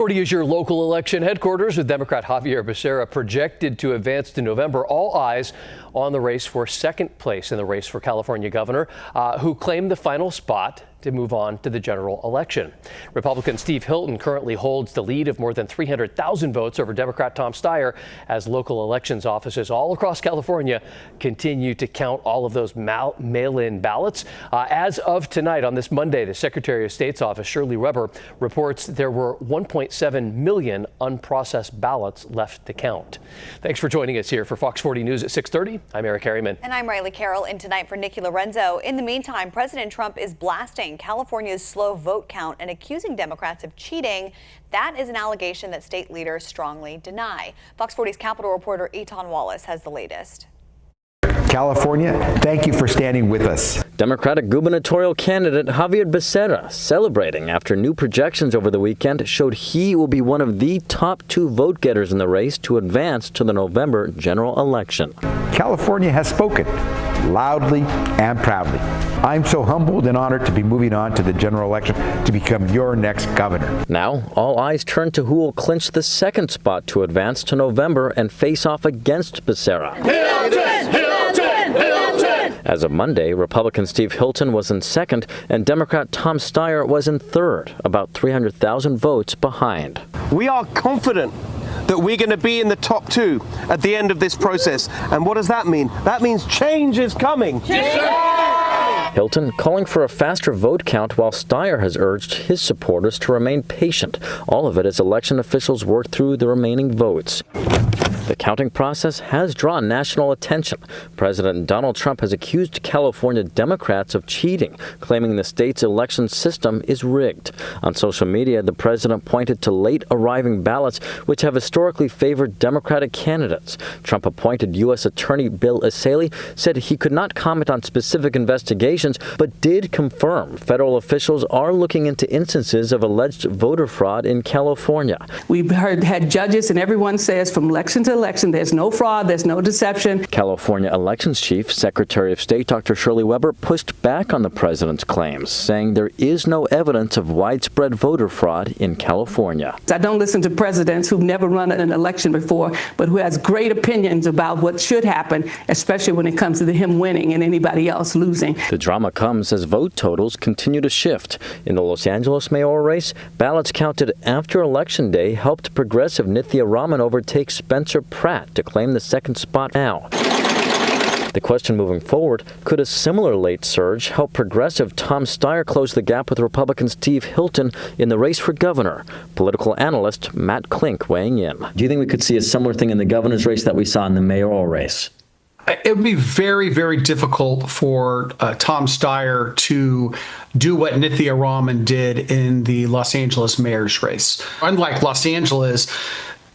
40 is your local election headquarters with Democrat Javier Becerra projected to advance to November. All eyes on the race for second place in the race for California governor, who claimed the final spot to move on to the general election. Republican Steve Hilton currently holds the lead of more than 300,000 votes over Democrat Tom Steyer as local elections offices all across California continue to count all of those mail-in ballots. As of tonight, on this Monday, the Secretary of State's office, Shirley Weber, reports there were 1.7 million unprocessed ballots left to count. Thanks for joining us here for Fox 40 News at 6:30. I'm Eric Harriman. And I'm Riley Carroll. In tonight for Nikki Lorenzo. In the meantime, President Trump is blasting California's slow vote count and accusing Democrats of cheating. That is an allegation that state leaders strongly deny. Fox 40's Capitol reporter Etan Wallace has the latest. California, thank you for standing with us. Democratic gubernatorial candidate Javier Becerra celebrating after new projections over the weekend showed he will be one of the top two vote getters in the race to advance to the November general election. California has spoken loudly and proudly. I'm so humbled and honored to be moving on to the general election to become your next governor. Now, all eyes turn to who will clinch the second spot to advance to November and face off against Becerra. Hilton! Hilton! Hilton! As of Monday, Republican Steve Hilton was in second and Democrat Tom Steyer was in third, about 300,000 votes behind. We are confident that we're going to be in the top two at the end of this process. And what does that mean? That means change is coming. Hilton calling for a faster vote count while Steyer has urged his supporters to remain patient. All of it as election officials work through the remaining votes. The counting process has drawn national attention. President Donald Trump has accused California Democrats of cheating, claiming the state's election system is rigged. On social media, the president pointed to late arriving ballots, which have historically favored Democratic candidates. Trump-appointed U.S. Attorney Bill Essayli said he could not comment on specific investigations, but did confirm federal officials are looking into instances of alleged voter fraud in California. We've had judges, and everyone says from election to election, there's no fraud, there's no deception. California Elections Chief, Secretary of State Dr. Shirley Weber pushed back on the president's claims, saying there is no evidence of widespread voter fraud in California. I don't listen to presidents who've never run an election before, but who has great opinions about what should happen, especially when it comes to him winning and anybody else losing. The drama comes as vote totals continue to shift. In the Los Angeles mayoral race, ballots counted after Election Day helped progressive Nithya Raman overtake Spencer Pratt to claim the second spot now. The question moving forward, could a similar late surge help progressive Tom Steyer close the gap with Republican Steve Hilton in the race for governor? Political analyst Matt Klink weighing in. Do you think we could see a similar thing in the governor's race that we saw in the mayoral race? It would be very, very difficult for Tom Steyer to do what Nithya Raman did in the Los Angeles mayor's race. Unlike Los Angeles,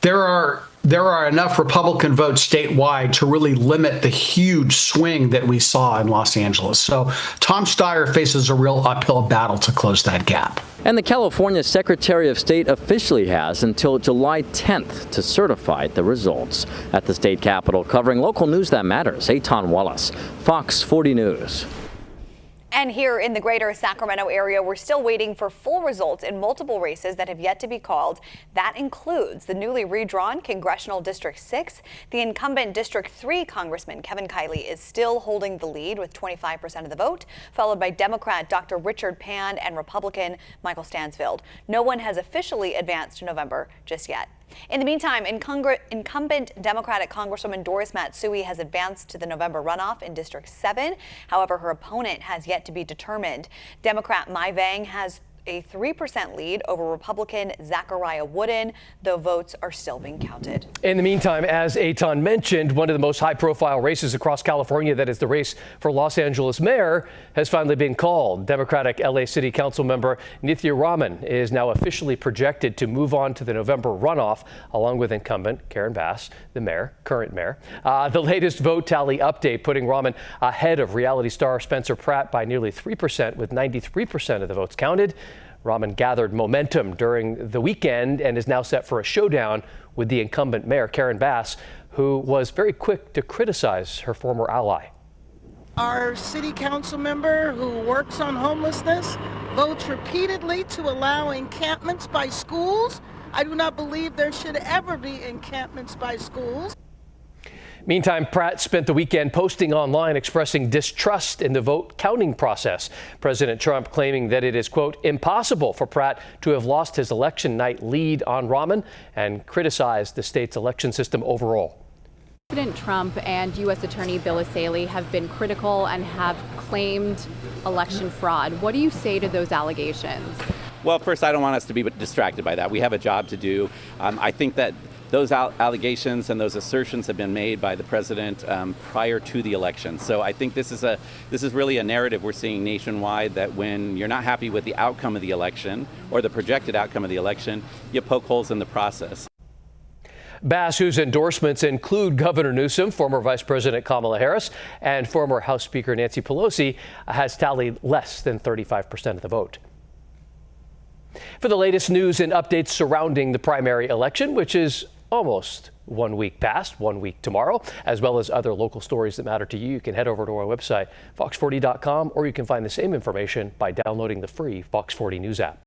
there are enough Republican votes statewide to really limit the huge swing that we saw in Los Angeles. So Tom Steyer faces a real uphill battle to close that gap. And the California Secretary of State officially has until July 10th to certify the results. At the state capitol, covering local news that matters, Etan Wallace, Fox 40 News. And here in the greater Sacramento area, we're still waiting for full results in multiple races that have yet to be called. That includes the newly redrawn Congressional District 6. The incumbent District 3 Congressman Kevin Kiley is still holding the lead with 25% of the vote, followed by Democrat Dr. Richard Pan and Republican Michael Stansfield. No one has officially advanced to November just yet. In the meantime, incumbent Democratic Congresswoman Doris Matsui has advanced to the November runoff in District 7. However, her opponent has yet to be determined. Democrat Mai Vang has a 3% lead over Republican Zachariah Wooden, though votes are still being counted. In the meantime, as Etan mentioned, one of the most high-profile races across California, that is the race for Los Angeles mayor, has finally been called. Democratic LA City Council member Nithya Raman is now officially projected to move on to the November runoff, along with incumbent Karen Bass, the current mayor. The latest vote tally update putting Raman ahead of reality star Spencer Pratt by nearly 3%, with 93% of the votes counted. Raman gathered momentum during the weekend and is now set for a showdown with the incumbent mayor, Karen Bass, who was very quick to criticize her former ally. Our city council member who works on homelessness votes repeatedly to allow encampments by schools I do not believe there should ever be encampments by schools. Meantime, Pratt spent the weekend posting online expressing distrust in the vote counting process. President Trump claiming that it is, quote, impossible for Pratt to have lost his election night lead on Raman, and criticized the state's election system overall. President Trump and U.S. Attorney Bill Asaley have been critical and have claimed election fraud. What do you say to those allegations? Well, first, I don't want us to be distracted by that. We have a job to do. I think that those allegations and those assertions have been made by the president prior to the election. So I think this is really a narrative we're seeing nationwide, that when you're not happy with the outcome of the election or the projected outcome of the election, you poke holes in the process. Bass, whose endorsements include Governor Newsom, former Vice President Kamala Harris, and former House Speaker Nancy Pelosi, has tallied less than 35% of the vote. For the latest news and updates surrounding the primary election, which is almost 1 week past, 1 week tomorrow, as well as other local stories that matter to you, you can head over to our website, fox40.com, or you can find the same information by downloading the free Fox 40 News app.